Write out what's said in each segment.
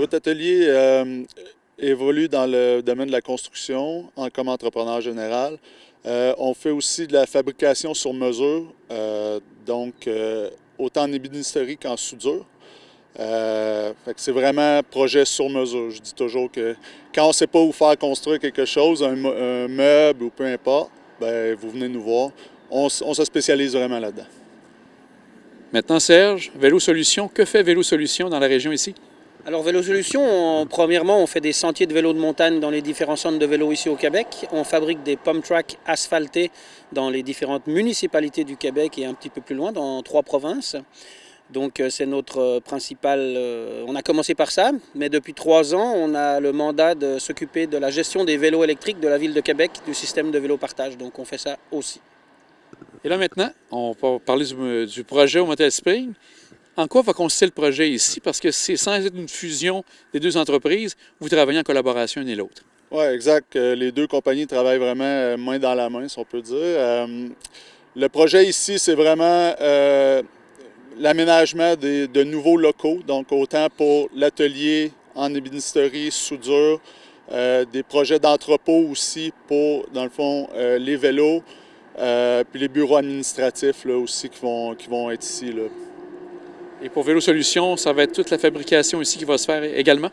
Brut Atelier évolue dans le domaine de la construction comme entrepreneur général. On fait aussi de la fabrication sur mesure, donc autant en ébénisterie qu'en soudure. Fait que c'est vraiment projet sur mesure. Je dis toujours que quand on ne sait pas où faire construire quelque chose, un meuble ou peu importe, ben, vous venez nous voir. On se spécialise vraiment là-dedans. Maintenant, Serge, Vélo Solutions, que fait Vélo Solutions dans la région ici? Alors Vélo Solutions, premièrement, on fait des sentiers de vélo de montagne dans les différents centres de vélo ici au Québec. On fabrique des pump tracks asphaltés dans les différentes municipalités du Québec et un petit peu plus loin, dans 3 provinces. Donc c'est notre principal... on a commencé par ça, mais depuis 3 ans, on a le mandat de s'occuper de la gestion des vélos électriques de la Ville de Québec, du système de vélo partage. Donc on fait ça aussi. Et là maintenant, on va parler du projet au Motel Spring. En quoi va consister le projet ici? Parce que c'est sans être une fusion des deux entreprises, vous travaillez en collaboration l'une et l'autre. Oui, exact. Les deux compagnies travaillent vraiment main dans la main, si on peut dire. Le projet ici, c'est vraiment l'aménagement de nouveaux locaux, donc autant pour l'atelier en ébénisterie, soudure, des projets d'entrepôt aussi pour, dans le fond, les vélos, puis les bureaux administratifs là, aussi qui vont être ici. Là. Et pour Vélo Solutions, ça va être toute la fabrication ici qui va se faire également?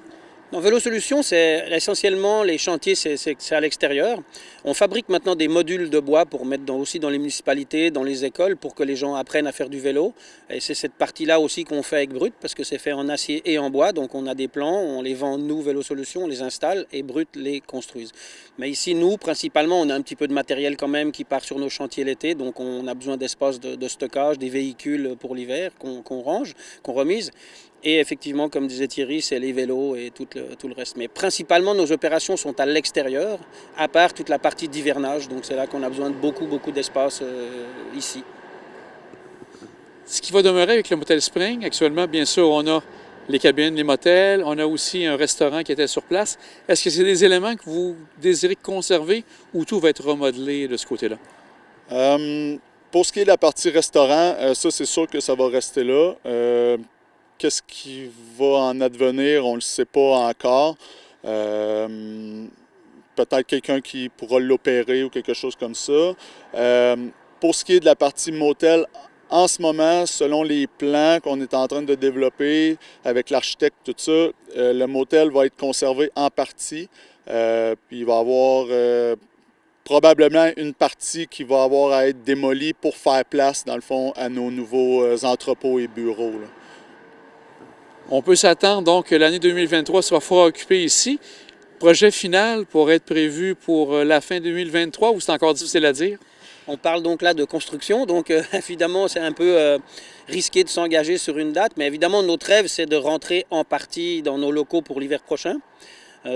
Dans Vélo Solutions, c'est essentiellement les chantiers, c'est à l'extérieur. On fabrique maintenant des modules de bois pour mettre aussi dans les municipalités, dans les écoles, pour que les gens apprennent à faire du vélo. Et c'est cette partie-là aussi qu'on fait avec Brut, parce que c'est fait en acier et en bois. Donc on a des plans, on les vend nous, Vélo Solutions, on les installe et Brut les construise. Mais ici, nous, principalement, on a un petit peu de matériel quand même qui part sur nos chantiers l'été. Donc on a besoin d'espace de stockage, des véhicules pour l'hiver qu'on range, qu'on remise. Et effectivement, comme disait Thierry, c'est les vélos et tout le reste. Mais principalement, nos opérations sont à l'extérieur, à part toute la partie d'hivernage. Donc c'est là qu'on a besoin de beaucoup d'espace ici. Ce qui va demeurer avec le Motel Spring, actuellement, bien sûr, on a les cabines, les motels, on a aussi un restaurant qui était sur place. Est-ce que c'est des éléments que vous désirez conserver ou tout va être remodelé de ce côté-là? Pour ce qui est de la partie restaurant, ça, c'est sûr que ça va rester là. Qu'est-ce qui va en advenir, on ne le sait pas encore. Peut-être quelqu'un qui pourra l'opérer ou quelque chose comme ça. Pour ce qui est de la partie motel, en ce moment, selon les plans qu'on est en train de développer avec l'architecte, tout ça, le motel va être conservé en partie. Puis il va y avoir probablement une partie qui va avoir à être démolie pour faire place, dans le fond, à nos nouveaux entrepôts et bureaux. Là. On peut s'attendre donc que l'année 2023 sera fort occupée ici. Projet final pourrait être prévu pour la fin 2023 ou c'est encore difficile à dire? On parle donc là de construction, donc évidemment c'est un peu risqué de s'engager sur une date, mais évidemment notre rêve c'est de rentrer en partie dans nos locaux pour l'hiver prochain.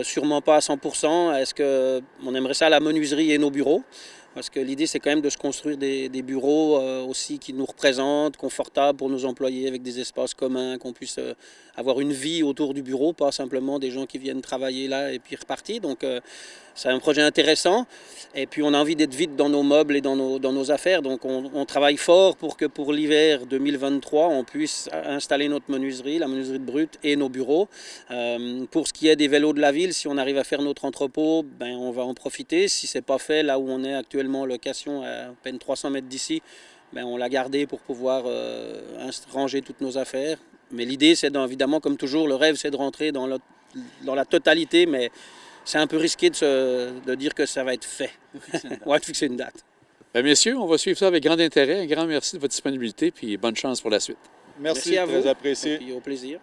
Sûrement pas à 100%, est-ce qu'on aimerait ça à la menuiserie et nos bureaux? Parce que l'idée, c'est quand même de se construire des bureaux aussi qui nous représentent, confortables pour nos employés, avec des espaces communs, qu'on puisse avoir une vie autour du bureau, pas simplement des gens qui viennent travailler là et puis repartir. Donc, c'est un projet intéressant. Et puis, on a envie d'être vite dans nos meubles et dans nos affaires. Donc, on travaille fort pour que pour l'hiver 2023, on puisse installer notre menuiserie, la menuiserie de Brut et nos bureaux. Pour ce qui est des vélos de la ville, si on arrive à faire notre entrepôt, ben, on va en profiter. Si ce n'est pas fait, là où on est actuellement en location, à peine 300 mètres d'ici, ben, on l'a gardé pour pouvoir ranger toutes nos affaires. Mais l'idée, c'est évidemment, comme toujours, le rêve, c'est de rentrer dans la totalité, mais c'est un peu risqué de dire que ça va être fait. On va fixer une date. Bien, messieurs, on va suivre ça avec grand intérêt. Un grand merci de votre disponibilité, puis bonne chance pour la suite. Merci à vous. Très apprécié. Et puis au plaisir.